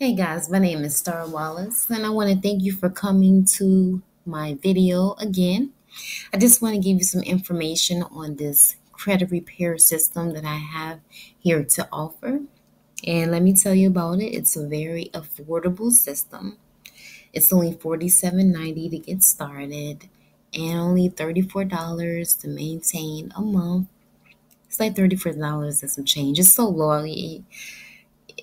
Hey guys, my name is Starr Wallace, and I want to thank you for coming to my video again. I just want to give you some information on this credit repair system that I have here to offer. And let me tell you about it. It's a very affordable system. It's only $47.90 to get started and only $34 to maintain a month. It's like $34 and some change. It's so low.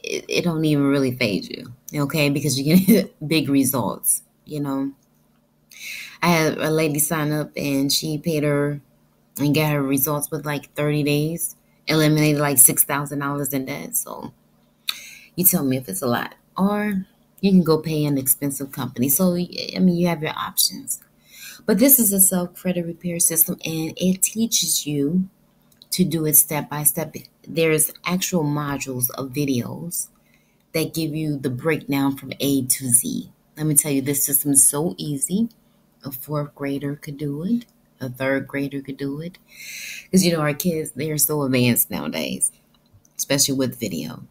It don't even really phase you, okay? Because you get big results. I had a lady sign up and she paid her and got her results with like 30 days, eliminated like $6,000 in debt. So you tell me if it's a lot. Or you can go pay an expensive company. So, I mean, you have your options. But this is a self credit repair system and it teaches you to do it step by step. There's actual modules of videos that give you the breakdown from A to Z. Let me tell you, this system is so easy. A fourth grader could do it. A third grader could do it. Because, our kids, they're so advanced nowadays, especially with video.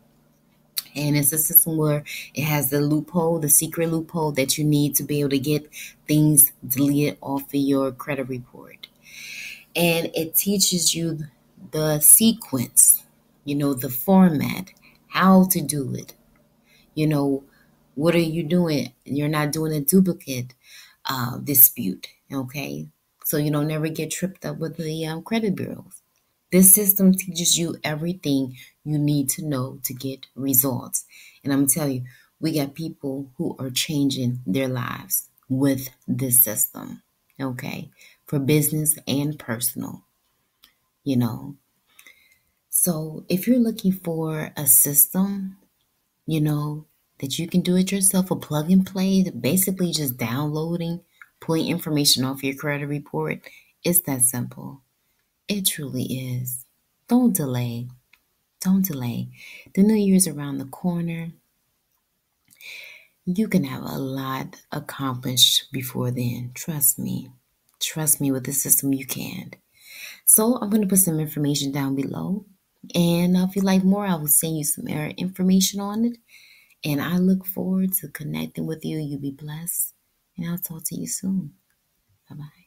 And it's a system where it has the loophole, the secret loophole that you need to be able to get things deleted off of your credit report. And it teaches you the sequence, the format, how to do it. You know, what are you doing? You're not doing a duplicate dispute, okay? So you don't never get tripped up with the credit bureaus. This system teaches you everything you need to know to get results. And I'm telling you, we got people who are changing their lives with this system, okay? For business and personal, you know. So if you're looking for a system that you can do it yourself, a plug and play, basically just downloading, pulling information off your credit report. It's that simple. It truly is. Don't delay. Don't delay. The new year's around the corner. You can have a lot accomplished before then. Trust me. Trust me, with the system you can. So I'm going to put some information down below. And if you like more, I will send you some more information on it. And I look forward to connecting with you. You be blessed. And I'll talk to you soon. Bye bye.